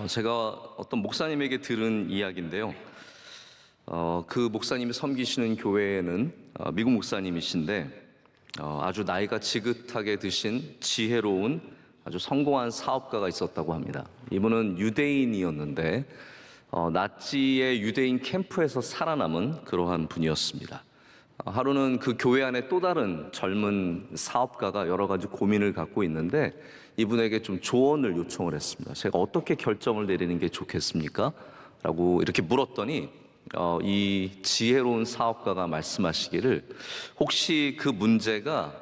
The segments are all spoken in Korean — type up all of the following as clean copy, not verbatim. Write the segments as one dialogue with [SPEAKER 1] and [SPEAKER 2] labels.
[SPEAKER 1] 제가 어떤 목사님에게 들은 이야기인데요. 그 목사님이 섬기시는 교회에는 미국 목사님이신데 아주 나이가 지긋하게 드신 지혜로운 아주 성공한 사업가가 있었다고 합니다. 이분은 유대인이었는데 나치의 유대인 캠프에서 살아남은 그러한 분이었습니다. 하루는 그 교회 안에 또 다른 젊은 사업가가 여러 가지 고민을 갖고 있는데 이분에게 좀 조언을 요청을 했습니다. 제가 어떻게 결정을 내리는 게 좋겠습니까? 라고 이렇게 물었더니 이 지혜로운 사업가가 말씀하시기를, 혹시 그 문제가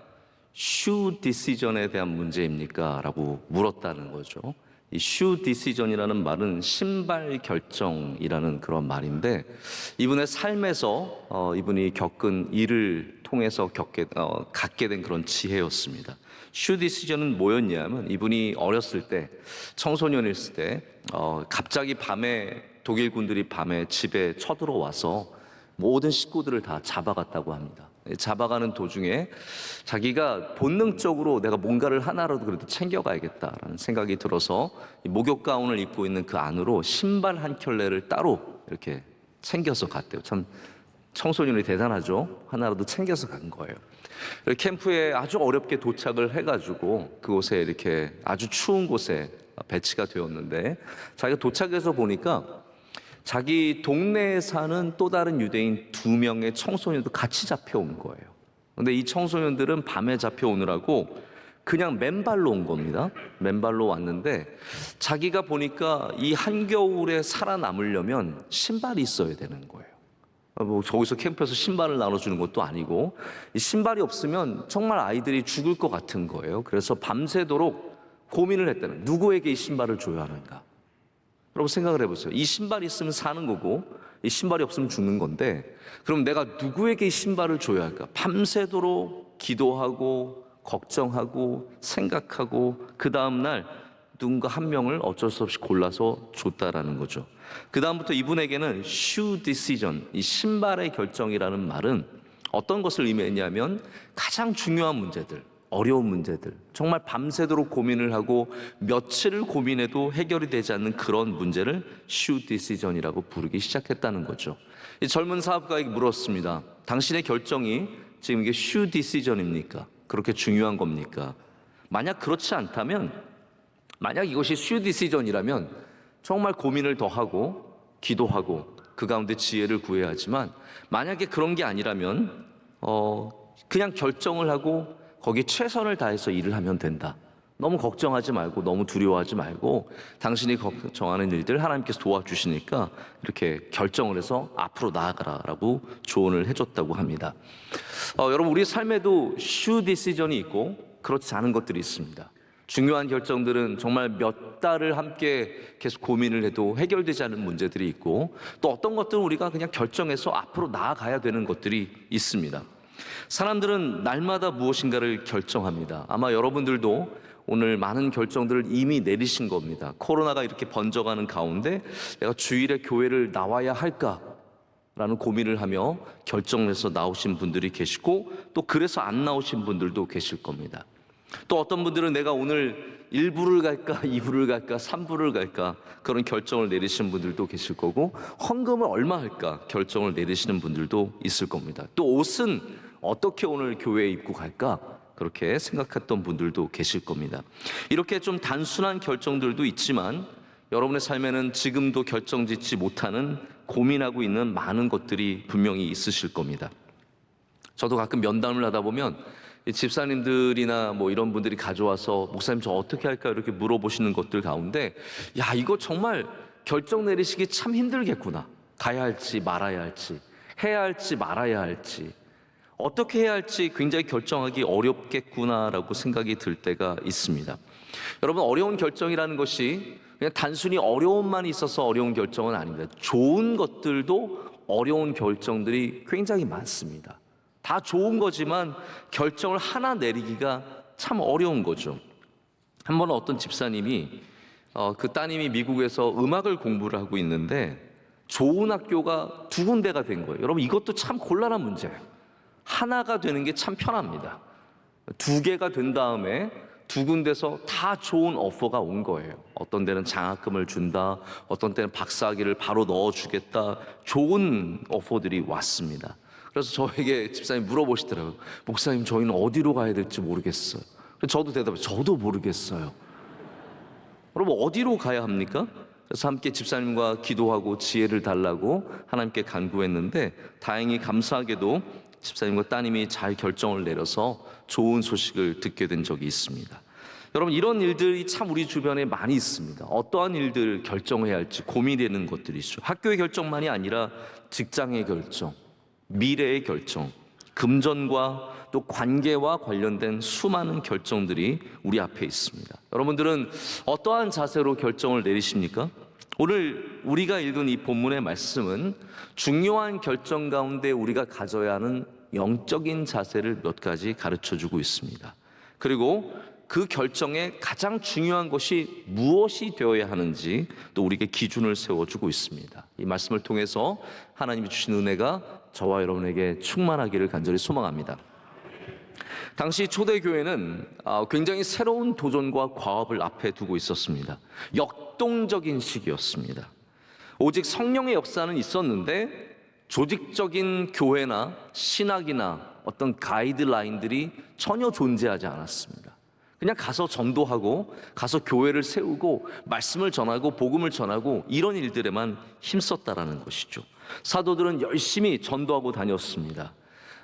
[SPEAKER 1] shoe decision에 대한 문제입니까? 라고 물었다는 거죠. 이 shoe decision이라는 말은 신발 결정이라는 그런 말인데, 이분의 삶에서 이분이 겪은 일을 통해서 갖게 된 그런 지혜였습니다. shoe decision은 뭐였냐면, 이분이 어렸을 때, 청소년이었을 때 갑자기 밤에 독일 군들이 밤에 집에 쳐들어와서 모든 식구들을 다 잡아갔다고 합니다. 잡아가는 도중에 자기가 본능적으로 내가 뭔가를 하나라도 그래도 챙겨가야겠다라는 생각이 들어서 목욕 가운을 입고 있는 그 안으로 신발 한 켤레를 따로 이렇게 챙겨서 갔대요. 참 청소년이 대단하죠. 하나라도 챙겨서 간 거예요. 캠프에 아주 어렵게 도착을 해가지고 그곳에 이렇게 아주 추운 곳에 배치가 되었는데, 자기가 도착해서 보니까 자기 동네에 사는 또 다른 유대인 2명의 청소년도 같이 잡혀온 거예요. 근데 이 청소년들은 밤에 잡혀오느라고 그냥 맨발로 온 겁니다. 맨발로 왔는데, 자기가 보니까 이 한겨울에 살아남으려면 신발이 있어야 되는 거예요. 뭐 저기서 캠프에서 신발을 나눠주는 것도 아니고, 이 신발이 없으면 정말 아이들이 죽을 것 같은 거예요. 그래서 밤새도록 고민을 했다는, 누구에게 이 신발을 줘야 하는가. 여러분 생각을 해보세요. 이 신발이 있으면 사는 거고 이 신발이 없으면 죽는 건데, 그럼 내가 누구에게 이 신발을 줘야 할까? 밤새도록 기도하고 걱정하고 생각하고 그 다음날 누군가 한 명을 어쩔 수 없이 골라서 줬다라는 거죠. 그 다음부터 이분에게는 shoe decision, 이 신발의 결정이라는 말은 어떤 것을 의미했냐면, 가장 중요한 문제들, 어려운 문제들, 정말 밤새도록 고민을 하고 며칠을 고민해도 해결이 되지 않는 그런 문제를 shoe decision이라고 부르기 시작했다는 거죠. 이 젊은 사업가에게 물었습니다. 당신의 결정이 지금 이게 shoe decision입니까? 그렇게 중요한 겁니까? 만약 그렇지 않다면, 만약 이것이 shoe decision이라면 정말 고민을 더 하고 기도하고 그 가운데 지혜를 구해야 하지만, 만약에 그런 게 아니라면 그냥 결정을 하고 거기에 최선을 다해서 일을 하면 된다. 너무 걱정하지 말고 너무 두려워하지 말고 당신이 정하는 일들 하나님께서 도와주시니까 이렇게 결정을 해서 앞으로 나아가라라고 조언을 해줬다고 합니다. 여러분, 우리 삶에도 shoe decision이 있고 그렇지 않은 것들이 있습니다. 중요한 결정들은 정말 몇 달을 함께 계속 고민을 해도 해결되지 않은 문제들이 있고, 또 어떤 것들은 우리가 그냥 결정해서 앞으로 나아가야 되는 것들이 있습니다. 사람들은 날마다 무엇인가를 결정합니다. 아마 여러분들도 오늘 많은 결정들을 이미 내리신 겁니다. 코로나가 이렇게 번져가는 가운데 내가 주일에 교회를 나와야 할까라는 고민을 하며 결정을 해서 나오신 분들이 계시고, 또 그래서 안 나오신 분들도 계실 겁니다. 또 어떤 분들은 내가 오늘 1부를 갈까 2부를 갈까 3부를 갈까 그런 결정을 내리시는 분들도 계실 거고, 헌금을 얼마 할까 결정을 내리시는 분들도 있을 겁니다. 또 옷은 어떻게 오늘 교회에 입고 갈까 그렇게 생각했던 분들도 계실 겁니다. 이렇게 좀 단순한 결정들도 있지만 여러분의 삶에는 지금도 결정짓지 못하는, 고민하고 있는 많은 것들이 분명히 있으실 겁니다. 저도 가끔 면담을 하다 보면 집사님들이나 뭐 이런 분들이 가져와서 목사님 저 어떻게 할까 이렇게 물어보시는 것들 가운데, 야, 이거 정말 결정 내리시기 참 힘들겠구나. 가야 할지 말아야 할지, 해야 할지 말아야 할지, 어떻게 해야 할지 굉장히 결정하기 어렵겠구나라고 생각이 들 때가 있습니다. 여러분, 어려운 결정이라는 것이 그냥 단순히 어려움만 있어서 어려운 결정은 아닙니다. 좋은 것들도 어려운 결정들이 굉장히 많습니다. 다 좋은 거지만 결정을 하나 내리기가 참 어려운 거죠. 한 번은 어떤 집사님이 그 따님이 미국에서 음악을 공부를 하고 있는데 좋은 학교가 2군데가 된 거예요. 여러분, 이것도 참 곤란한 문제예요. 하나가 되는 게 참 편합니다. 2개가 된 다음에 두 군데서 다 좋은 오퍼가 온 거예요. 어떤 데는 장학금을 준다, 어떤 때는 박사학위를 바로 넣어주겠다, 좋은 오퍼들이 왔습니다. 그래서 저에게 집사님 물어보시더라고요. 목사님, 저희는 어디로 가야 될지 모르겠어요. 저도 대답해요. 저도 모르겠어요. 여러분, 어디로 가야 합니까? 그래서 함께 집사님과 기도하고 지혜를 달라고 하나님께 간구했는데, 다행히 감사하게도 집사님과 따님이 잘 결정을 내려서 좋은 소식을 듣게 된 적이 있습니다. 여러분, 이런 일들이 참 우리 주변에 많이 있습니다. 어떠한 일들을 결정해야 할지 고민되는 것들이죠. 학교의 결정만이 아니라 직장의 결정, 미래의 결정, 금전과 또 관계와 관련된 수많은 결정들이 우리 앞에 있습니다. 여러분들은 어떠한 자세로 결정을 내리십니까? 오늘 우리가 읽은 이 본문의 말씀은 중요한 결정 가운데 우리가 가져야 하는 영적인 자세를 몇 가지 가르쳐주고 있습니다. 그리고 그 결정에 가장 중요한 것이 무엇이 되어야 하는지 또 우리에게 기준을 세워주고 있습니다. 이 말씀을 통해서 하나님이 주신 은혜가 저와 여러분에게 충만하기를 간절히 소망합니다. 당시 초대교회는 굉장히 새로운 도전과 과업을 앞에 두고 있었습니다. 역동적인 시기였습니다. 오직 성령의 역사는 있었는데 조직적인 교회나 신학이나 어떤 가이드라인들이 전혀 존재하지 않았습니다. 그냥 가서 전도하고 가서 교회를 세우고 말씀을 전하고 복음을 전하고 이런 일들에만 힘썼다라는 것이죠. 사도들은 열심히 전도하고 다녔습니다.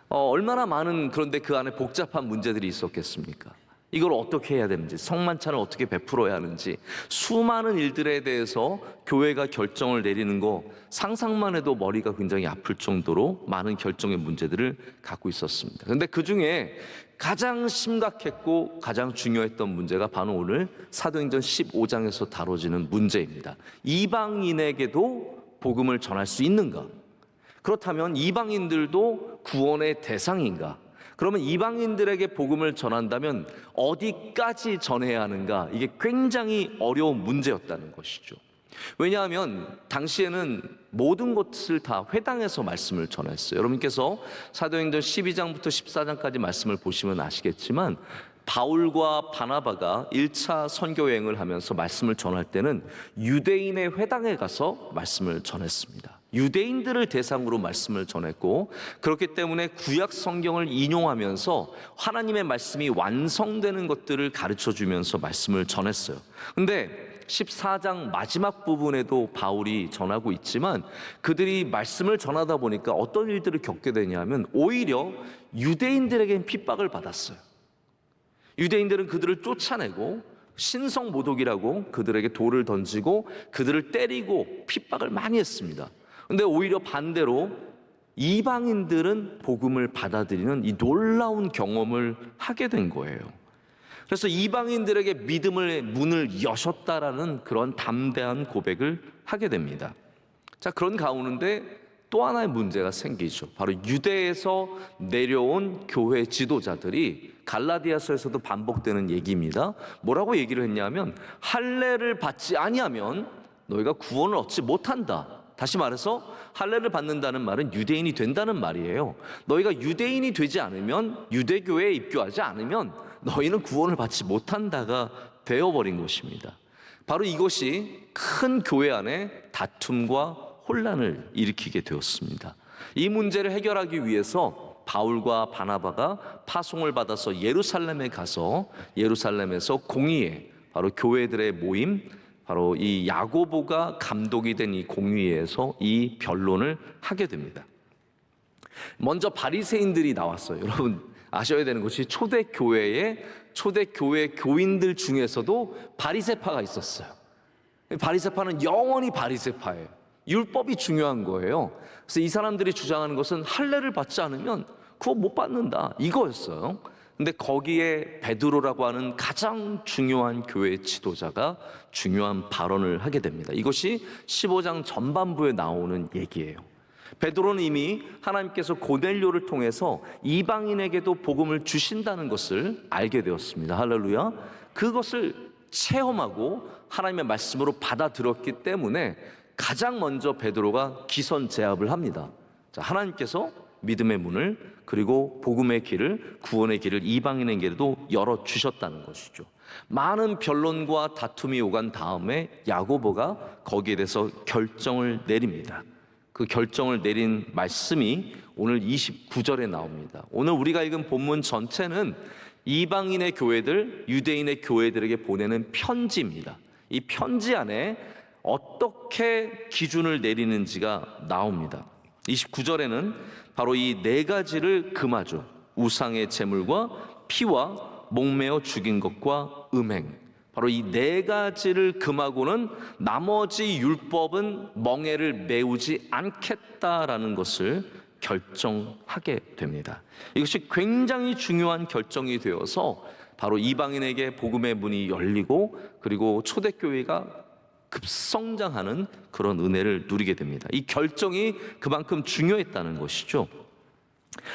[SPEAKER 1] 얼마나 많은, 그런데 그 안에 복잡한 문제들이 있었겠습니까? 이걸 어떻게 해야 되는지, 성만찬을 어떻게 베풀어야 하는지, 수많은 일들에 대해서 교회가 결정을 내리는 거 상상만 해도 머리가 굉장히 아플 정도로 많은 결정의 문제들을 갖고 있었습니다. 그런데 그 중에 가장 심각했고 가장 중요했던 문제가 바로 오늘 사도행전 15장에서 다뤄지는 문제입니다. 이방인에게도 복음을 전할 수 있는가? 그렇다면 이방인들도 구원의 대상인가? 그러면 이방인들에게 복음을 전한다면 어디까지 전해야 하는가? 이게 굉장히 어려운 문제였다는 것이죠. 왜냐하면 당시에는 모든 것을 다 회당에서 말씀을 전했어요. 여러분께서 사도행전 12장부터 14장까지 말씀을 보시면 아시겠지만 바울과 바나바가 1차 선교 여행을 하면서 말씀을 전할 때는 유대인의 회당에 가서 말씀을 전했습니다. 유대인들을 대상으로 말씀을 전했고, 그렇기 때문에 구약 성경을 인용하면서 하나님의 말씀이 완성되는 것들을 가르쳐주면서 말씀을 전했어요. 근데 14장 마지막 부분에도 바울이 전하고 있지만 그들이 말씀을 전하다 보니까 어떤 일들을 겪게 되냐면 오히려 유대인들에겐 핍박을 받았어요. 유대인들은 그들을 쫓아내고 신성모독이라고 그들에게 돌을 던지고 그들을 때리고 핍박을 많이 했습니다. 그런데 오히려 반대로 이방인들은 복음을 받아들이는 이 놀라운 경험을 하게 된 거예요. 그래서 이방인들에게 믿음의 문을 여셨다라는 그런 담대한 고백을 하게 됩니다. 자, 그런 가운데 또 하나의 문제가 생기죠. 바로 유대에서 내려온 교회 지도자들이 갈라디아서에서도 반복되는 얘기입니다. 뭐라고 얘기를 했냐면 할례를 받지 아니하면 너희가 구원을 얻지 못한다. 다시 말해서 할례를 받는다는 말은 유대인이 된다는 말이에요. 너희가 유대인이 되지 않으면, 유대교회에 입교하지 않으면 너희는 구원을 받지 못한다가 되어버린 것입니다. 바로 이것이 큰 교회 안에 다툼과 혼란을 일으키게 되었습니다. 이 문제를 해결하기 위해서 바울과 바나바가 파송을 받아서 예루살렘에 가서 예루살렘에서 공의회, 바로 교회들의 모임, 바로 이 야고보가 감독이 된 이 공의회에서 이 변론을 하게 됩니다. 먼저 바리새인들이 나왔어요. 여러분 아셔야 되는 것이 초대교회 교인들 중에서도 바리새파가 있었어요. 바리새파는 영원히 바리새파예요. 율법이 중요한 거예요. 그래서 이 사람들이 주장하는 것은 할례를 받지 않으면 그거 못 받는다, 이거였어요. 근데 거기에 베드로라고 하는 가장 중요한 교회 지도자가 중요한 발언을 하게 됩니다. 이것이 15장 전반부에 나오는 얘기예요. 베드로는 이미 하나님께서 고넬료를 통해서 이방인에게도 복음을 주신다는 것을 알게 되었습니다. 할렐루야. 그것을 체험하고 하나님의 말씀으로 받아들였기 때문에 가장 먼저 베드로가 기선제압을 합니다. 자, 하나님께서 믿음의 문을, 그리고 복음의 길을, 구원의 길을, 이방인에게도 열어주셨다는 것이죠. 많은 변론과 다툼이 오간 다음에 야고보가 거기에 대해서 결정을 내립니다. 그 결정을 내린 말씀이 오늘 29절에 나옵니다. 오늘 우리가 읽은 본문 전체는 이방인의 교회들, 유대인의 교회들에게 보내는 편지입니다. 이 편지 안에 어떻게 기준을 내리는지가 나옵니다. 29절에는 바로 이 네 가지를 금하죠. 우상의 제물과 피와 목매어 죽인 것과 음행, 바로 이 네 가지를 금하고는 나머지 율법은 멍에를 메우지 않겠다라는 것을 결정하게 됩니다. 이것이 굉장히 중요한 결정이 되어서 바로 이방인에게 복음의 문이 열리고, 그리고 초대교회가 급성장하는 그런 은혜를 누리게 됩니다. 이 결정이 그만큼 중요했다는 것이죠.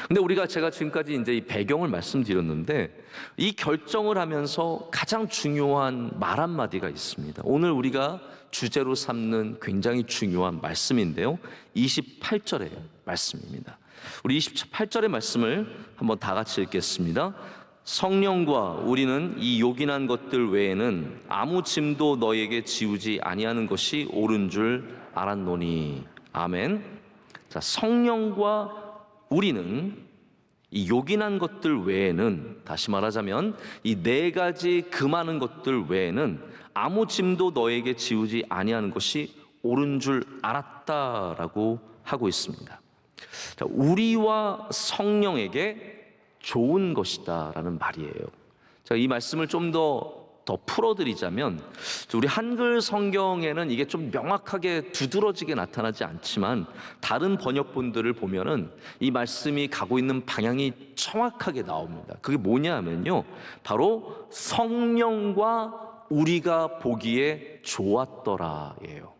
[SPEAKER 1] 근데 제가 지금까지 이제 이 배경을 말씀드렸는데, 이 결정을 하면서 가장 중요한 말 한마디가 있습니다. 오늘 우리가 주제로 삼는 굉장히 중요한 말씀인데요, 28절의 말씀입니다. 우리 28절의 말씀을 한번 다 같이 읽겠습니다. 성령과 우리는 이 요긴한 것들 외에는 아무 짐도 너에게 지우지 아니하는 것이 옳은 줄 알았노니. 아멘. 자, 성령과 우리는 이 요긴한 것들 외에는, 다시 말하자면 이 네 가지 금하는 것들 외에는 아무 짐도 너에게 지우지 아니하는 것이 옳은 줄 알았다라고 하고 있습니다. 자, 우리와 성령에게 좋은 것이다라는 말이에요. 자, 이 말씀을 좀 더 풀어드리자면, 우리 한글 성경에는 이게 좀 명확하게 두드러지게 나타나지 않지만 다른 번역본들을 보면은 이 말씀이 가고 있는 방향이 정확하게 나옵니다. 그게 뭐냐면요, 바로 성령과 우리가 보기에 좋았더라예요.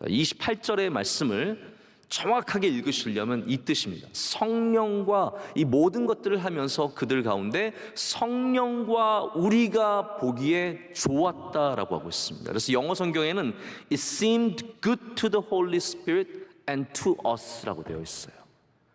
[SPEAKER 1] 28절의 말씀을 정확하게 읽으시려면 이 뜻입니다. 성령과 이 모든 것들을 하면서 그들 가운데 성령과 우리가 보기에 좋았다라고 하고 있습니다. 그래서 영어 성경에는 It seemed good to the Holy Spirit and to us라고 되어 있어요.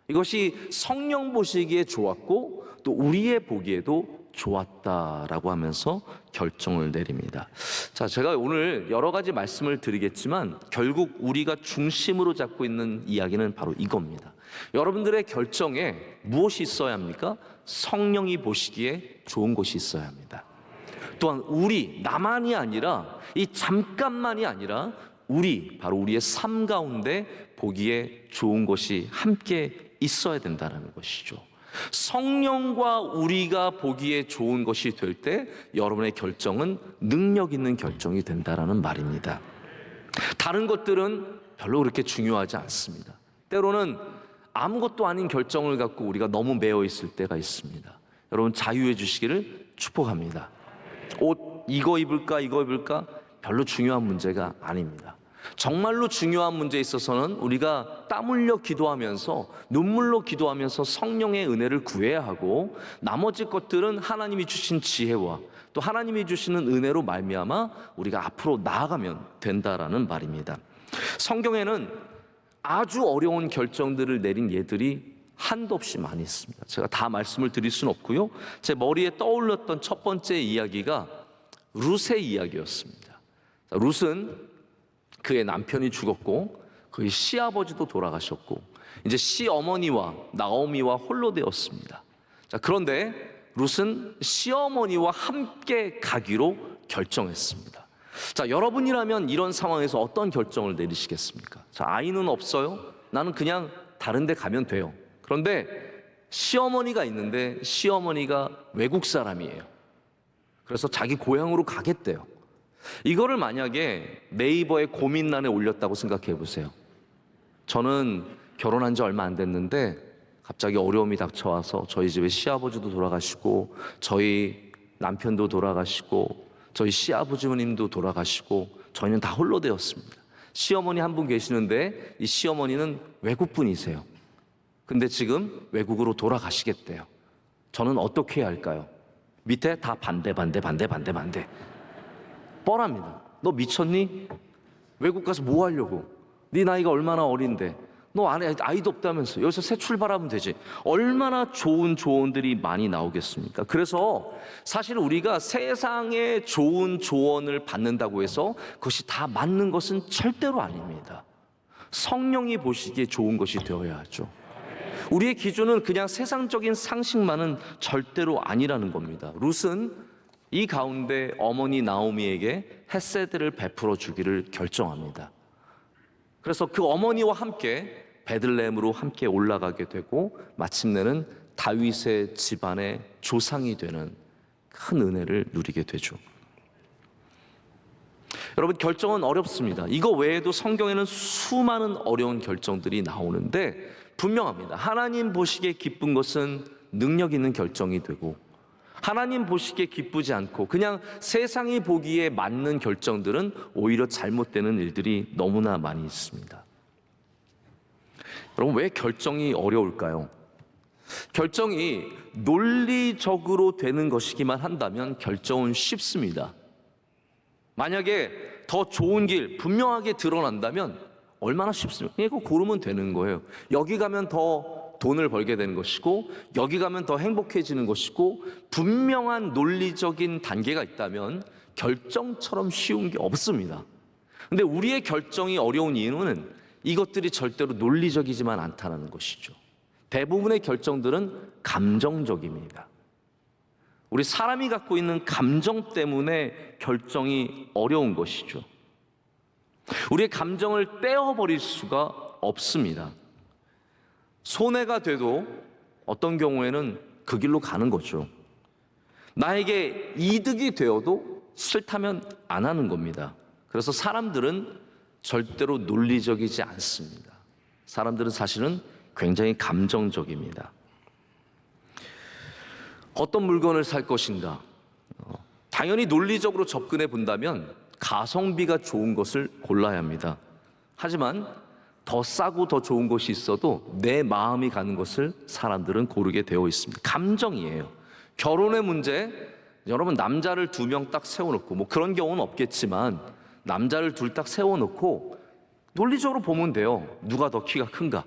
[SPEAKER 1] 이것이 성령 보시기에 좋았고 또 우리의 보기에도 좋았다라고 하면서 결정을 내립니다. 자, 제가 오늘 여러 가지 말씀을 드리겠지만 결국 우리가 중심으로 잡고 있는 이야기는 바로 이겁니다. 여러분들의 결정에 무엇이 있어야 합니까? 성령이 보시기에 좋은 것이 있어야 합니다. 또한 나만이 아니라, 이 잠깐만이 아니라 바로 우리의 삶 가운데 보기에 좋은 것이 함께 있어야 된다는 것이죠. 성령과 우리가 보기에 좋은 것이 될 때 여러분의 결정은 능력 있는 결정이 된다는 말입니다. 다른 것들은 별로 그렇게 중요하지 않습니다. 때로는 아무것도 아닌 결정을 갖고 우리가 너무 매여 있을 때가 있습니다. 여러분, 자유해 주시기를 축복합니다. 옷 이거 입을까 별로 중요한 문제가 아닙니다. 정말로 중요한 문제에 있어서는 우리가 땀 흘려 기도하면서, 눈물로 기도하면서 성령의 은혜를 구해야 하고, 나머지 것들은 하나님이 주신 지혜와 또 하나님이 주시는 은혜로 말미암아 우리가 앞으로 나아가면 된다라는 말입니다. 성경에는 아주 어려운 결정들을 내린 예들이 한도 없이 많이 있습니다. 제가 다 말씀을 드릴 수는 없고요, 제 머리에 떠올랐던 첫 번째 이야기가 룻의 이야기였습니다. 룻은 그의 남편이 죽었고 그의 시아버지도 돌아가셨고 이제 시어머니와 나오미와 홀로 되었습니다. 자, 그런데 룻은 시어머니와 함께 가기로 결정했습니다. 자, 여러분이라면 이런 상황에서 어떤 결정을 내리시겠습니까? 자, 아이는 없어요. 나는 그냥 다른 데 가면 돼요. 그런데 시어머니가 있는데 시어머니가 외국 사람이에요. 그래서 자기 고향으로 가겠대요. 이거를 만약에 네이버에 고민란에 올렸다고 생각해 보세요. 저는 결혼한 지 얼마 안 됐는데 갑자기 어려움이 닥쳐와서 저희 집에 시아버지도 돌아가시고 저희 남편도 돌아가시고 저희 시아버지님도 돌아가시고 저희는 다 홀로 되었습니다. 시어머니 한 분 계시는데 이 시어머니는 외국 분이세요. 근데 지금 외국으로 돌아가시겠대요. 저는 어떻게 해야 할까요? 밑에 다 반대. 뻔합니다. 너 미쳤니? 외국 가서 뭐 하려고? 네 나이가 얼마나 어린데 너 안에 아이도 없다면서 여기서 새 출발하면 되지. 얼마나 좋은 조언들이 많이 나오겠습니까? 그래서 사실 우리가 세상에 좋은 조언을 받는다고 해서 그것이 다 맞는 것은 절대로 아닙니다. 성령이 보시기에 좋은 것이 되어야 하죠. 우리의 기준은 그냥 세상적인 상식만은 절대로 아니라는 겁니다. 룻은 이 가운데 어머니 나오미에게 헤세드를 베풀어 주기를 결정합니다. 그래서 그 어머니와 함께 베들레헴으로 함께 올라가게 되고 마침내는 다윗의 집안의 조상이 되는 큰 은혜를 누리게 되죠. 여러분, 결정은 어렵습니다. 이거 외에도 성경에는 수많은 어려운 결정들이 나오는데 분명합니다. 하나님 보시기에 기쁜 것은 능력 있는 결정이 되고, 하나님 보시기에 기쁘지 않고 그냥 세상이 보기에 맞는 결정들은 오히려 잘못되는 일들이 너무나 많이 있습니다. 여러분, 왜 결정이 어려울까요? 결정이 논리적으로 되는 것이기만 한다면 결정은 쉽습니다. 만약에 더 좋은 길 분명하게 드러난다면 얼마나 쉽습니까? 그냥 그거 고르면 되는 거예요. 여기 가면 더 돈을 벌게 되는 것이고, 여기 가면 더 행복해지는 것이고, 분명한 논리적인 단계가 있다면 결정처럼 쉬운 게 없습니다. 근데 우리의 결정이 어려운 이유는 이것들이 절대로 논리적이지만 않다는 것이죠. 대부분의 결정들은 감정적입니다. 우리 사람이 갖고 있는 감정 때문에 결정이 어려운 것이죠. 우리의 감정을 떼어버릴 수가 없습니다. 손해가 돼도 어떤 경우에는 그 길로 가는 거죠. 나에게 이득이 되어도 싫다면 안 하는 겁니다. 그래서 사람들은 절대로 논리적이지 않습니다. 사람들은 사실은 굉장히 감정적입니다. 어떤 물건을 살 것인가? 당연히 논리적으로 접근해 본다면 가성비가 좋은 것을 골라야 합니다. 하지만 더 싸고 더 좋은 것이 있어도 내 마음이 가는 것을 사람들은 고르게 되어 있습니다. 감정이에요. 결혼의 문제, 여러분 남자를 2명 딱 세워놓고, 뭐 그런 경우는 없겠지만 남자를 둘 딱 세워놓고 논리적으로 보면 돼요. 누가 더 키가 큰가?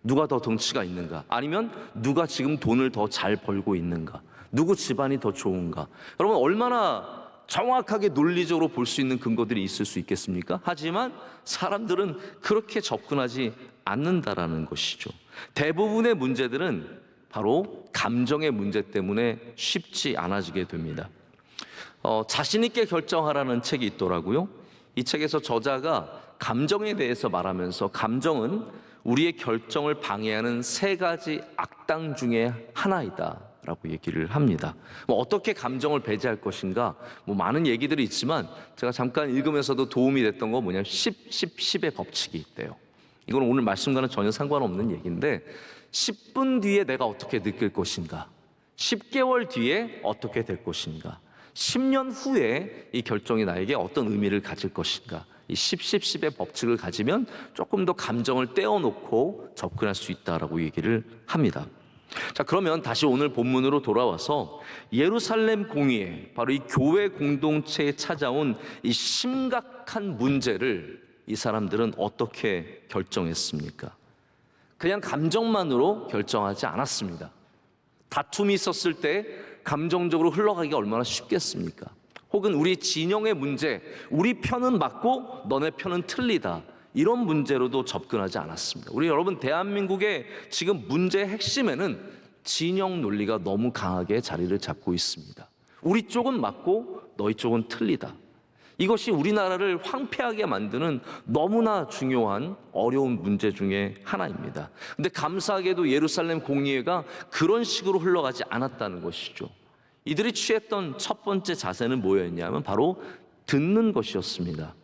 [SPEAKER 1] 누가 더 덩치가 있는가? 아니면 누가 지금 돈을 더 잘 벌고 있는가? 누구 집안이 더 좋은가? 여러분, 얼마나 정확하게 논리적으로 볼 수 있는 근거들이 있을 수 있겠습니까? 하지만 사람들은 그렇게 접근하지 않는다라는 것이죠. 대부분의 문제들은 바로 감정의 문제 때문에 쉽지 않아지게 됩니다. 자신 있게 결정하라는 책이 있더라고요. 이 책에서 저자가 감정에 대해서 말하면서 감정은 우리의 결정을 방해하는 3가지 악당 중에 하나이다 라고 얘기를 합니다. 어떻게 감정을 배제할 것인가, 많은 얘기들이 있지만 제가 잠깐 읽으면서도 도움이 됐던 거 뭐냐면 10의 법칙이 있대요. 이건 오늘 말씀과는 전혀 상관없는 얘기인데, 10분 뒤에 내가 어떻게 느낄 것인가, 10개월 뒤에 어떻게 될 것인가, 10년 후에 이 결정이 나에게 어떤 의미를 가질 것인가, 이 10의 법칙을 가지면 조금 더 감정을 떼어놓고 접근할 수 있다라고 얘기를 합니다. 자, 그러면 다시 오늘 본문으로 돌아와서 예루살렘 공의회, 바로 이 교회 공동체에 찾아온 이 심각한 문제를 이 사람들은 어떻게 결정했습니까? 그냥 감정만으로 결정하지 않았습니다. 다툼이 있었을 때 감정적으로 흘러가기가 얼마나 쉽겠습니까? 혹은 우리 진영의 문제, 우리 편은 맞고 너네 편은 틀리다, 이런 문제로도 접근하지 않았습니다. 우리 여러분, 대한민국의 지금 문제의 핵심에는 진영 논리가 너무 강하게 자리를 잡고 있습니다. 우리 쪽은 맞고 너희 쪽은 틀리다. 이것이 우리나라를 황폐하게 만드는 너무나 중요한 어려운 문제 중에 하나입니다. 근데 감사하게도 예루살렘 공의회가 그런 식으로 흘러가지 않았다는 것이죠. 이들이 취했던 첫 번째 자세는 뭐였냐면 바로 듣는 것이었습니다.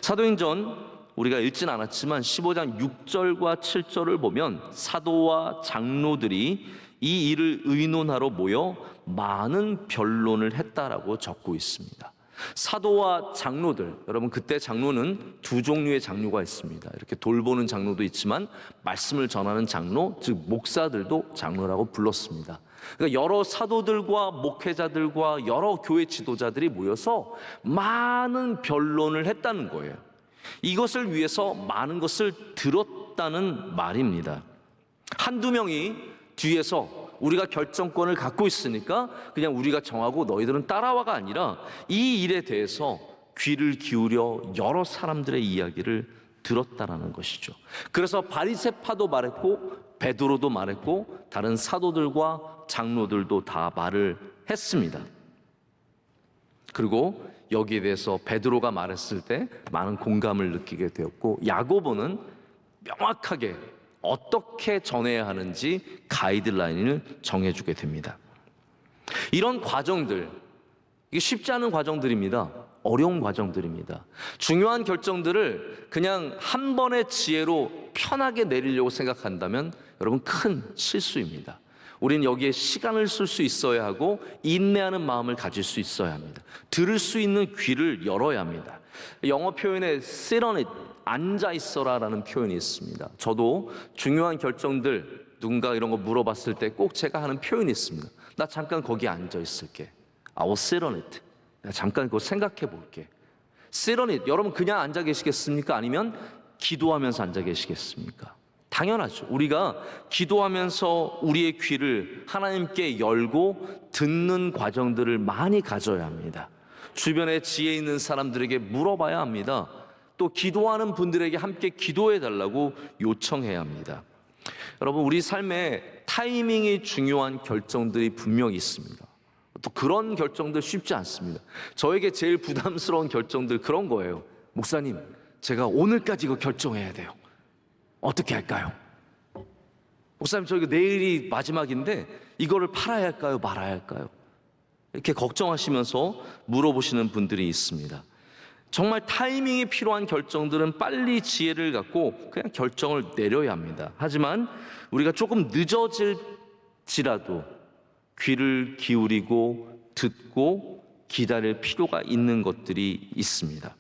[SPEAKER 1] 사도행전 우리가 읽진 않았지만 15장 6절과 7절을 보면 사도와 장로들이 이 일을 의논하러 모여 많은 변론을 했다라고 적고 있습니다. 사도와 장로들, 여러분 그때 장로는 2종류의 장로가 있습니다. 이렇게 돌보는 장로도 있지만 말씀을 전하는 장로, 즉 목사들도 장로라고 불렀습니다. 그러니까 여러 사도들과 목회자들과 여러 교회 지도자들이 모여서 많은 변론을 했다는 거예요. 이것을 위해서 많은 것을 두렵다는 말입니다. 한두 명이 뒤에서 우리가 결정권을 갖고 있으니까 그냥 우리가 정하고 너희들은 따라와가 아니라 이 일에 대해서 귀를 기울여 여러 사람들의 이야기를 들었다라는 것이죠. 그래서 바리새파도 말했고 베드로도 말했고 다른 사도들과 장로들도 다 말을 했습니다. 그리고 여기에 대해서 베드로가 말했을 때 많은 공감을 느끼게 되었고 야고보는 명확하게 어떻게 전해야 하는지 가이드라인을 정해주게 됩니다. 이런 과정들, 이게 쉽지 않은 과정들입니다. 어려운 과정들입니다. 중요한 결정들을 그냥 한 번의 지혜로 편하게 내리려고 생각한다면 여러분 큰 실수입니다. 우리는 여기에 시간을 쓸 수 있어야 하고 인내하는 마음을 가질 수 있어야 합니다. 들을 수 있는 귀를 열어야 합니다. 영어 표현에 sit on it, 앉아 있어라 라는 표현이 있습니다. 저도 중요한 결정들 누군가 이런 거 물어봤을 때 꼭 제가 하는 표현이 있습니다. 나 잠깐 거기 앉아 있을게. I will sit on it. 내가 잠깐 그거 생각해 볼게. sit on it. 여러분 그냥 앉아 계시겠습니까? 아니면 기도하면서 앉아 계시겠습니까? 당연하죠. 우리가 기도하면서 우리의 귀를 하나님께 열고 듣는 과정들을 많이 가져야 합니다. 주변에 지혜 있는 사람들에게 물어봐야 합니다. 또 기도하는 분들에게 함께 기도해 달라고 요청해야 합니다. 여러분 우리 삶에 타이밍이 중요한 결정들이 분명히 있습니다. 또 그런 결정들 쉽지 않습니다. 저에게 제일 부담스러운 결정들 그런 거예요. 목사님, 제가 오늘까지 이거 결정해야 돼요. 어떻게 할까요? 목사님, 저 이거 내일이 마지막인데 이거를 팔아야 할까요? 말아야 할까요? 이렇게 걱정하시면서 물어보시는 분들이 있습니다. 정말 타이밍이 필요한 결정들은 빨리 지혜를 갖고 그냥 결정을 내려야 합니다. 하지만 우리가 조금 늦어질지라도 귀를 기울이고 듣고 기다릴 필요가 있는 것들이 있습니다.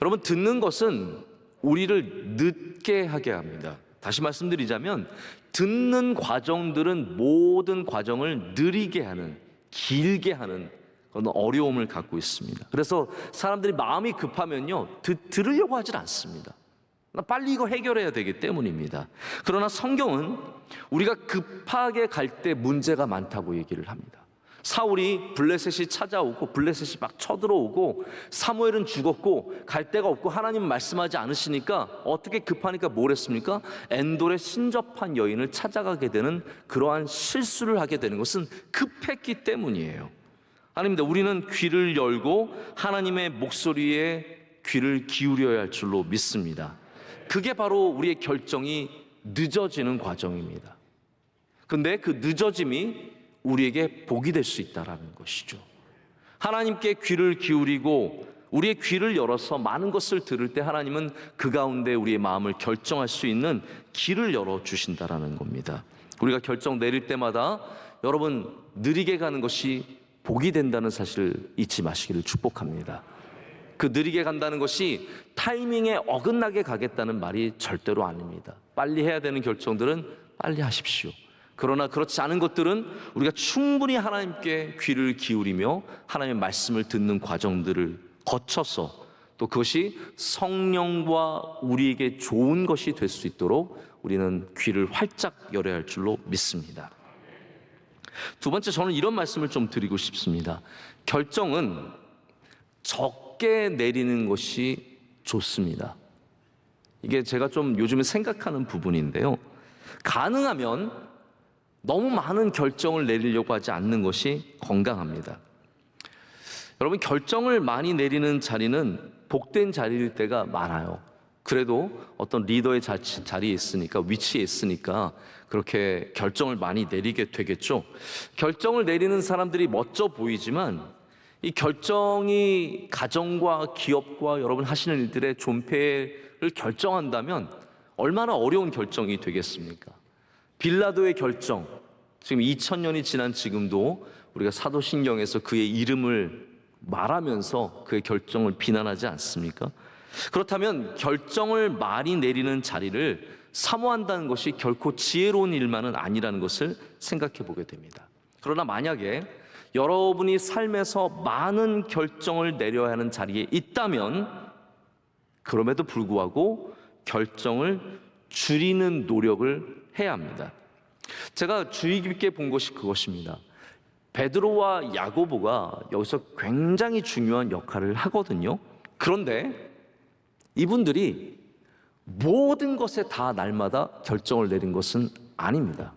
[SPEAKER 1] 여러분, 듣는 것은 우리를 늦게 하게 합니다. 다시 말씀드리자면 듣는 과정들은 모든 과정을 느리게 하는, 길게 하는 그런 어려움을 갖고 있습니다. 그래서 사람들이 마음이 급하면요 들으려고 하질 않습니다. 빨리 이거 해결해야 되기 때문입니다. 그러나 성경은 우리가 급하게 갈 때 문제가 많다고 얘기를 합니다. 사울이 블레셋이 찾아오고 블레셋이 막 쳐들어오고 사무엘은 죽었고 갈 데가 없고 하나님 말씀하지 않으시니까 어떻게 급하니까 뭘 했습니까? 엔돌의 신접한 여인을 찾아가게 되는 그러한 실수를 하게 되는 것은 급했기 때문이에요. 아닙니다. 우리는 귀를 열고 하나님의 목소리에 귀를 기울여야 할 줄로 믿습니다. 그게 바로 우리의 결정이 늦어지는 과정입니다. 근데 그 늦어짐이 우리에게 복이 될 수 있다는 것이죠. 하나님께 귀를 기울이고 우리의 귀를 열어서 많은 것을 들을 때 하나님은 그 가운데 우리의 마음을 결정할 수 있는 길을 열어주신다는 겁니다. 우리가 결정 내릴 때마다 여러분 느리게 가는 것이 복이 된다는 사실을 잊지 마시기를 축복합니다. 그 느리게 간다는 것이 타이밍에 어긋나게 가겠다는 말이 절대로 아닙니다. 빨리 해야 되는 결정들은 빨리 하십시오. 그러나 그렇지 않은 것들은 우리가 충분히 하나님께 귀를 기울이며 하나님의 말씀을 듣는 과정들을 거쳐서 또 그것이 성령과 우리에게 좋은 것이 될 수 있도록 우리는 귀를 활짝 열어야 할 줄로 믿습니다. 두 번째, 저는 이런 말씀을 좀 드리고 싶습니다. 결정은 적게 내리는 것이 좋습니다. 이게 제가 좀 요즘에 생각하는 부분인데요. 가능하면 너무 많은 결정을 내리려고 하지 않는 것이 건강합니다. 여러분, 결정을 많이 내리는 자리는 복된 자리일 때가 많아요. 그래도 어떤 리더의 자리에 있으니까, 위치에 있으니까 그렇게 결정을 많이 내리게 되겠죠. 결정을 내리는 사람들이 멋져 보이지만 이 결정이 가정과 기업과 여러분 하시는 일들의 존폐를 결정한다면 얼마나 어려운 결정이 되겠습니까? 빌라도의 결정, 지금 2000년이 지난 지금도 우리가 사도신경에서 그의 이름을 말하면서 그의 결정을 비난하지 않습니까? 그렇다면 결정을 많이 내리는 자리를 사모한다는 것이 결코 지혜로운 일만은 아니라는 것을 생각해 보게 됩니다. 그러나 만약에 여러분이 삶에서 많은 결정을 내려야 하는 자리에 있다면 그럼에도 불구하고 결정을 줄이는 노력을 해야 합니다. 제가 주의 깊게 본 것이 그것입니다. 베드로와 야고보가 여기서 굉장히 중요한 역할을 하거든요. 그런데 이분들이 모든 것에 다 날마다 결정을 내린 것은 아닙니다.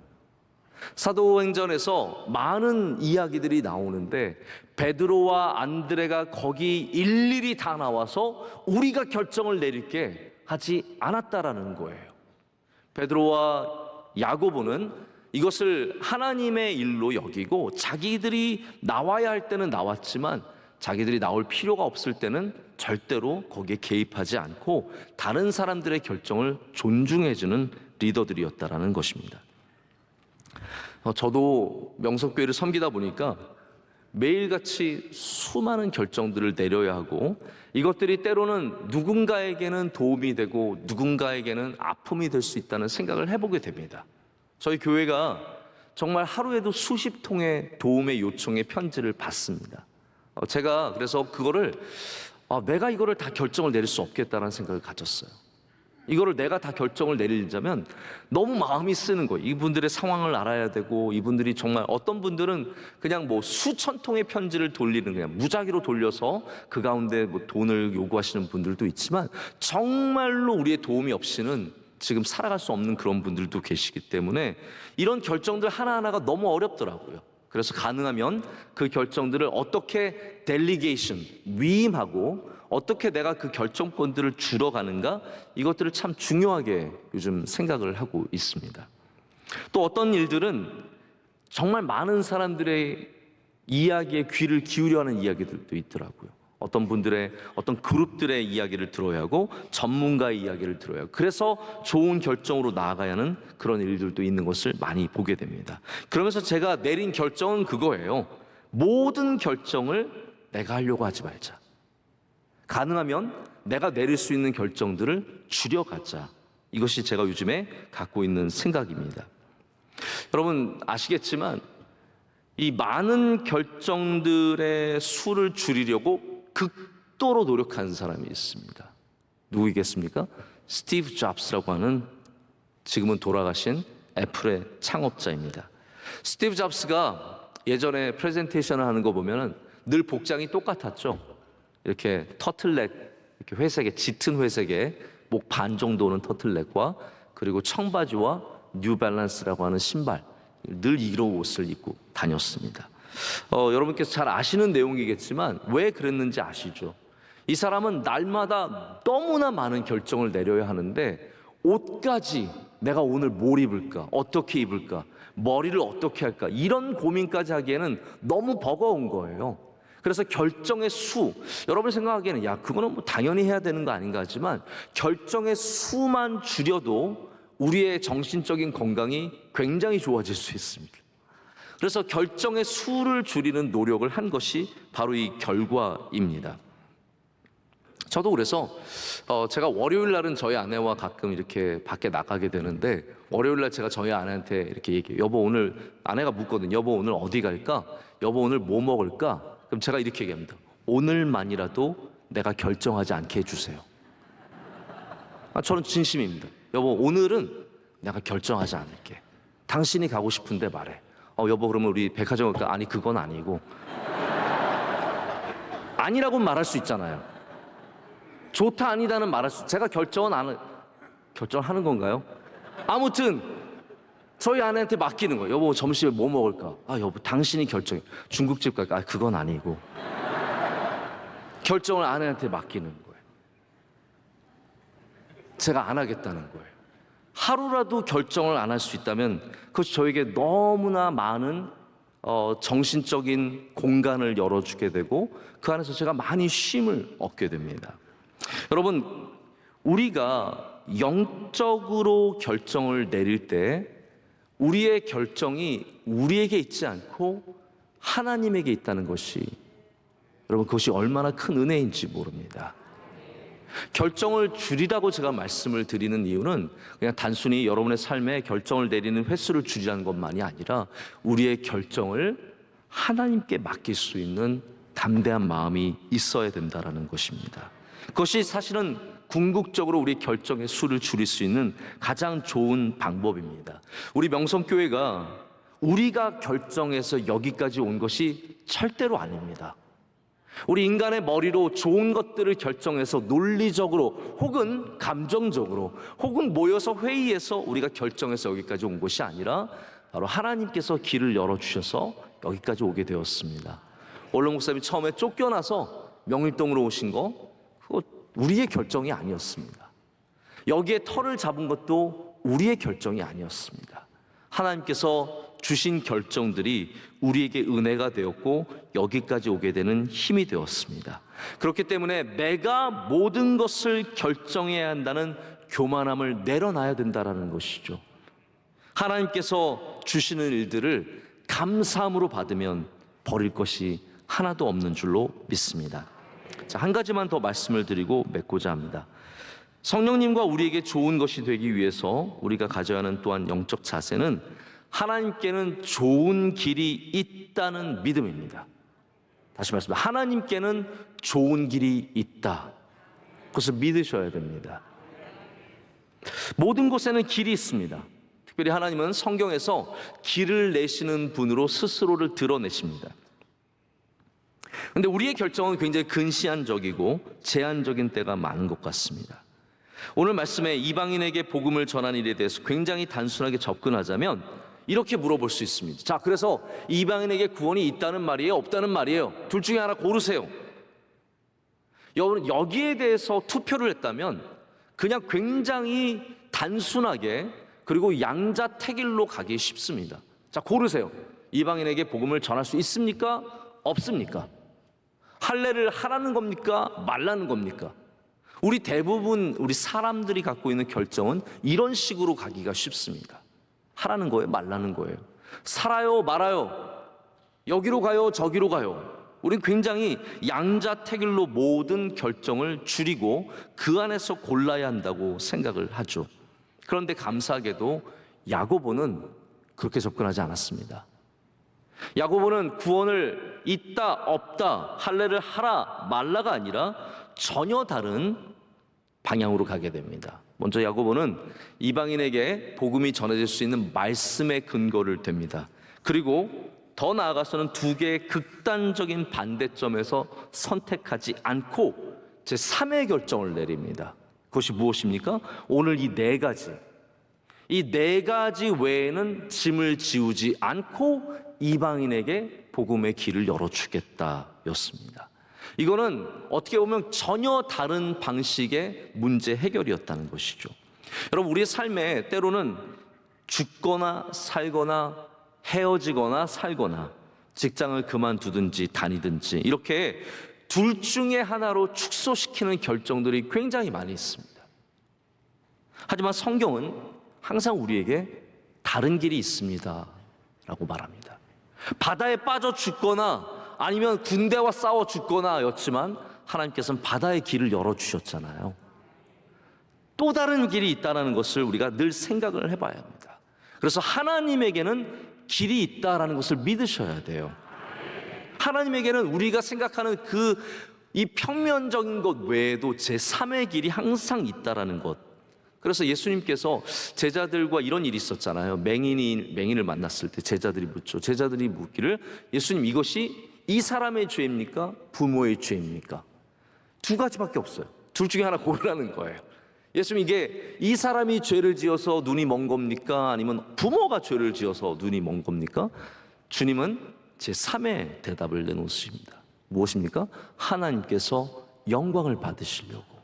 [SPEAKER 1] 사도행전에서 많은 이야기들이 나오는데 베드로와 안드레가 거기 일일이 다 나와서 우리가 결정을 내릴게 하지 않았다라는 거예요. 베드로와 야고보는 이것을 하나님의 일로 여기고 자기들이 나와야 할 때는 나왔지만 자기들이 나올 필요가 없을 때는 절대로 거기에 개입하지 않고 다른 사람들의 결정을 존중해주는 리더들이었다라는 것입니다. 저도 명석교회를 섬기다 보니까 매일같이 수많은 결정들을 내려야 하고 이것들이 때로는 누군가에게는 도움이 되고 누군가에게는 아픔이 될 수 있다는 생각을 해보게 됩니다. 저희 교회가 정말 하루에도 수십 통의 도움의 요청의 편지를 받습니다. 제가 그래서 그거를 내가 이거를 다 결정을 내릴 수 없겠다는 생각을 가졌어요. 이거를 내가 다 결정을 내리자면 너무 마음이 쓰는 거예요. 이분들의 상황을 알아야 되고 이분들이 정말 어떤 분들은 그냥 뭐 수천 통의 편지를 돌리는 그냥 무작위로 돌려서 그 가운데 뭐 돈을 요구하시는 분들도 있지만 정말로 우리의 도움이 없이는 지금 살아갈 수 없는 그런 분들도 계시기 때문에 이런 결정들 하나하나가 너무 어렵더라고요. 그래서 가능하면 그 결정들을 어떻게 델리게이션, 위임하고 어떻게 내가 그 결정권들을 줄여가는가 이것들을 참 중요하게 요즘 생각을 하고 있습니다. 또 어떤 일들은 정말 많은 사람들의 이야기에 귀를 기울여 하는 이야기들도 있더라고요. 어떤 분들의 어떤 그룹들의 이야기를 들어야 하고 전문가의 이야기를 들어야 하고 그래서 좋은 결정으로 나아가야 하는 그런 일들도 있는 것을 많이 보게 됩니다. 그러면서 제가 내린 결정은 그거예요. 모든 결정을 내가 하려고 하지 말자. 가능하면 내가 내릴 수 있는 결정들을 줄여가자. 이것이 제가 요즘에 갖고 있는 생각입니다. 여러분 아시겠지만 이 많은 결정들의 수를 줄이려고 극도로 노력한 사람이 있습니다. 누구이겠습니까? 스티브 잡스라고 하는 지금은 돌아가신 애플의 창업자입니다. 스티브 잡스가 예전에 프레젠테이션을 하는 거 보면은 늘 복장이 똑같았죠. 이렇게 터틀넥, 이렇게 회색의 짙은 회색의 목 반 정도 오는 터틀넥과 그리고 청바지와 뉴발란스라고 하는 신발, 늘 이런 옷을 입고 다녔습니다. 여러분께서 잘 아시는 내용이겠지만 왜 그랬는지 아시죠? 이 사람은 날마다 너무나 많은 결정을 내려야 하는데 옷까지 내가 오늘 뭘 입을까? 어떻게 입을까? 머리를 어떻게 할까? 이런 고민까지 하기에는 너무 버거운 거예요. 그래서 결정의 수, 여러분 생각하기에는 그거는 뭐 당연히 해야 되는 거 아닌가 하지만 결정의 수만 줄여도 우리의 정신적인 건강이 굉장히 좋아질 수 있습니다. 그래서 결정의 수를 줄이는 노력을 한 것이 바로 이 결과입니다. 저도 그래서 제가 월요일 날은 저희 아내와 가끔 이렇게 밖에 나가게 되는데 월요일 날 제가 저희 아내한테 이렇게 얘기해요. 여보 오늘, 아내가 묻거든요. 여보 오늘 어디 갈까? 여보 오늘 뭐 먹을까? 그럼 제가 이렇게 얘기합니다. 오늘만이라도 내가 결정하지 않게 해주세요. 저는 진심입니다. 여보 오늘은 내가 결정하지 않을게. 당신이 가고 싶은데 말해. 여보 그러면 우리 백화점 갈까? 아니 그건 아니고. 아니라고 말할 수 있잖아요. 좋다 아니다는 말할 수. 제가 결정하는 건가요? 아무튼 저희 아내한테 맡기는 거예요. 여보 점심에 뭐 먹을까? 여보 당신이 결정해. 중국집 갈까? 그건 아니고. 결정을 아내한테 맡기는 거예요. 제가 안 하겠다는 거예요. 하루라도 결정을 안 할 수 있다면 그것이 저에게 너무나 많은 정신적인 공간을 열어주게 되고 그 안에서 제가 많이 쉼을 얻게 됩니다. 여러분 우리가 영적으로 결정을 내릴 때 우리의 결정이 우리에게 있지 않고 하나님에게 있다는 것이 여러분 그것이 얼마나 큰 은혜인지 모릅니다. 결정을 줄이라고 제가 말씀을 드리는 이유는 그냥 단순히 여러분의 삶에 결정을 내리는 횟수를 줄이라는 것만이 아니라 우리의 결정을 하나님께 맡길 수 있는 담대한 마음이 있어야 된다는 것입니다. 그것이 사실은 궁극적으로 우리 결정의 수를 줄일 수 있는 가장 좋은 방법입니다. 우리 명성교회가 우리가 결정해서 여기까지 온 것이 절대로 아닙니다. 우리 인간의 머리로 좋은 것들을 결정해서 논리적으로 혹은 감정적으로 혹은 모여서 회의해서 우리가 결정해서 여기까지 온 것이 아니라 바로 하나님께서 길을 열어주셔서 여기까지 오게 되었습니다. 원로 목사님이 처음에 쫓겨나서 명일동으로 오신 거 그거 우리의 결정이 아니었습니다. 여기에 터를 잡은 것도 우리의 결정이 아니었습니다. 하나님께서 주신 결정들이 우리에게 은혜가 되었고 여기까지 오게 되는 힘이 되었습니다. 그렇기 때문에 내가 모든 것을 결정해야 한다는 교만함을 내려놔야 된다는 것이죠. 하나님께서 주시는 일들을 감사함으로 받으면 버릴 것이 하나도 없는 줄로 믿습니다. 자, 한 가지만 더 말씀을 드리고 맺고자 합니다. 성령님과 우리에게 좋은 것이 되기 위해서 우리가 가져야 하는 또한 영적 자세는 하나님께는 좋은 길이 있다는 믿음입니다. 다시 말씀드립니다. 하나님께는 좋은 길이 있다. 그것을 믿으셔야 됩니다. 모든 곳에는 길이 있습니다. 특별히 하나님은 성경에서 길을 내시는 분으로 스스로를 드러내십니다. 그런데 우리의 결정은 굉장히 근시안적이고 제한적인 때가 많은 것 같습니다. 오늘 말씀에 이방인에게 복음을 전하는 일에 대해서 굉장히 단순하게 접근하자면 이렇게 물어볼 수 있습니다. 자, 그래서 이방인에게 구원이 있다는 말이에요? 없다는 말이에요? 둘 중에 하나 고르세요. 여러분, 여기에 대해서 투표를 했다면 그냥 굉장히 단순하게 그리고 양자택일로 가기 쉽습니다. 자, 고르세요. 이방인에게 복음을 전할 수 있습니까? 없습니까? 할례를 하라는 겁니까? 말라는 겁니까? 우리 대부분 우리 사람들이 갖고 있는 결정은 이런 식으로 가기가 쉽습니다. 하라는 거예요? 말라는 거예요? 살아요? 말아요? 여기로 가요? 저기로 가요? 우리는 굉장히 양자택일로 모든 결정을 줄이고 그 안에서 골라야 한다고 생각을 하죠. 그런데 감사하게도 야고보는 그렇게 접근하지 않았습니다. 야고보는 구원을 있다 없다 할례를 하라 말라가 아니라 전혀 다른 방향으로 가게 됩니다. 먼저 야고보는 이방인에게 복음이 전해질 수 있는 말씀의 근거를 댑니다. 그리고 더 나아가서는 두 개의 극단적인 반대점에서 선택하지 않고 제3의 결정을 내립니다. 그것이 무엇입니까? 오늘 이 네 가지 외에는 짐을 지우지 않고 이방인에게 복음의 길을 열어주겠다 였습니다. 이거는 어떻게 보면 전혀 다른 방식의 문제 해결이었다는 것이죠. 여러분, 우리의 삶에 때로는 죽거나 살거나 헤어지거나 살거나 직장을 그만두든지 다니든지 이렇게 둘 중에 하나로 축소시키는 결정들이 굉장히 많이 있습니다. 하지만 성경은 항상 우리에게 다른 길이 있습니다 라고 말합니다. 바다에 빠져 죽거나 아니면 군대와 싸워 죽거나 였지만 하나님께서는 바다의 길을 열어주셨잖아요. 또 다른 길이 있다는 것을 우리가 늘 생각을 해봐야 합니다. 그래서 하나님에게는 길이 있다라는 것을 믿으셔야 돼요. 하나님에게는 우리가 생각하는 이 평면적인 것 외에도 제3의 길이 항상 있다라는 것. 그래서 예수님께서 제자들과 이런 일이 있었잖아요. 맹인을 만났을 때 제자들이 묻기를 예수님, 이것이 이 사람의 죄입니까? 부모의 죄입니까? 두 가지밖에 없어요. 둘 중에 하나 고르라는 거예요. 예수님, 이게 이 사람이 죄를 지어서 눈이 먼 겁니까? 아니면 부모가 죄를 지어서 눈이 먼 겁니까? 주님은 제3의 대답을 내놓으십니다. 무엇입니까? 하나님께서 영광을 받으시려고.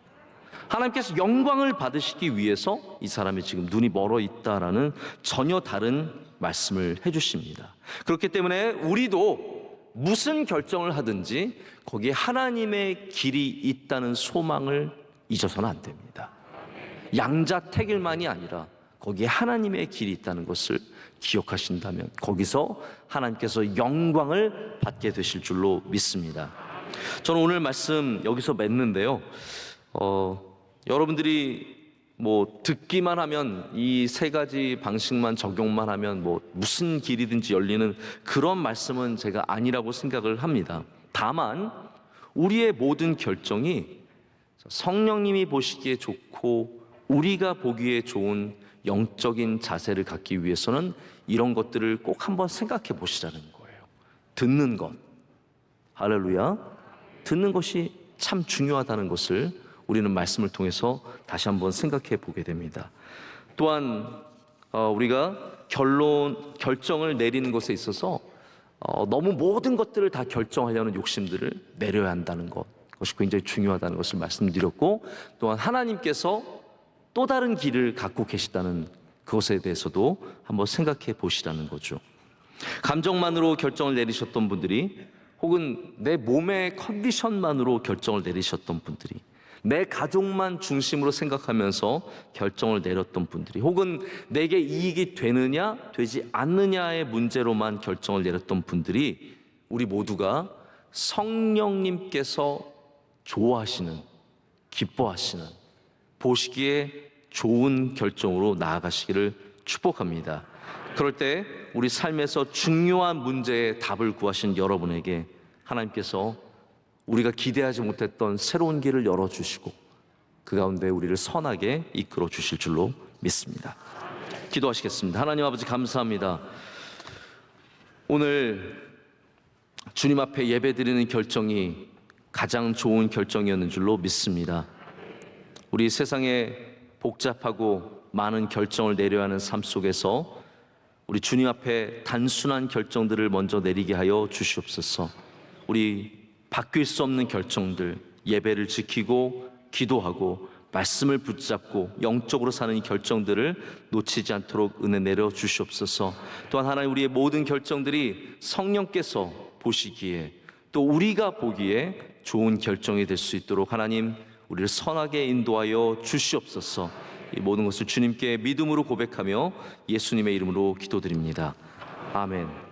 [SPEAKER 1] 하나님께서 영광을 받으시기 위해서 이 사람이 지금 눈이 멀어 있다라는 전혀 다른 말씀을 해주십니다. 그렇기 때문에 우리도 무슨 결정을 하든지 거기에 하나님의 길이 있다는 소망을 잊어서는 안 됩니다. 양자택일만이 아니라 거기에 하나님의 길이 있다는 것을 기억하신다면 거기서 하나님께서 영광을 받게 되실 줄로 믿습니다. 저는 오늘 말씀 여기서 맺는데요. 여러분들이 듣기만 하면 이 세 가지 방식만 적용만 하면 무슨 길이든지 열리는 그런 말씀은 제가 아니라고 생각을 합니다. 다만 우리의 모든 결정이 성령님이 보시기에 좋고 우리가 보기에 좋은 영적인 자세를 갖기 위해서는 이런 것들을 꼭 한번 생각해 보시라는 거예요. 듣는 것, 할렐루야, 듣는 것이 참 중요하다는 것을 우리는 말씀을 통해서 다시 한번 생각해 보게 됩니다. 또한 우리가 결정을 내리는 것에 있어서 너무 모든 것들을 다 결정하려는 욕심들을 내려야 한다는 것이 굉장히 중요하다는 것을 말씀드렸고, 또한 하나님께서 또 다른 길을 갖고 계시다는 그것에 대해서도 한번 생각해 보시라는 거죠. 감정만으로 결정을 내리셨던 분들이, 혹은 내 몸의 컨디션만으로 결정을 내리셨던 분들이, 내 가족만 중심으로 생각하면서 결정을 내렸던 분들이, 혹은 내게 이익이 되느냐 되지 않느냐의 문제로만 결정을 내렸던 분들이, 우리 모두가 성령님께서 좋아하시는, 기뻐하시는, 보시기에 좋은 결정으로 나아가시기를 축복합니다. 그럴 때 우리 삶에서 중요한 문제에 답을 구하신 여러분에게 하나님께서 우리가 기대하지 못했던 새로운 길을 열어주시고 그 가운데 우리를 선하게 이끌어 주실 줄로 믿습니다. 기도하시겠습니다. 하나님 아버지, 감사합니다. 오늘 주님 앞에 예배드리는 결정이 가장 좋은 결정이었는 줄로 믿습니다. 우리 세상에 복잡하고 많은 결정을 내려야 하는 삶 속에서 우리 주님 앞에 단순한 결정들을 먼저 내리게 하여 주시옵소서. 우리 바뀔 수 없는 결정들, 예배를 지키고 기도하고 말씀을 붙잡고 영적으로 사는 이 결정들을 놓치지 않도록 은혜 내려 주시옵소서. 또한 하나님, 우리의 모든 결정들이 성령께서 보시기에 또 우리가 보기에 좋은 결정이 될 수 있도록 하나님, 우리를 선하게 인도하여 주시옵소서. 이 모든 것을 주님께 믿음으로 고백하며 예수님의 이름으로 기도드립니다. 아멘.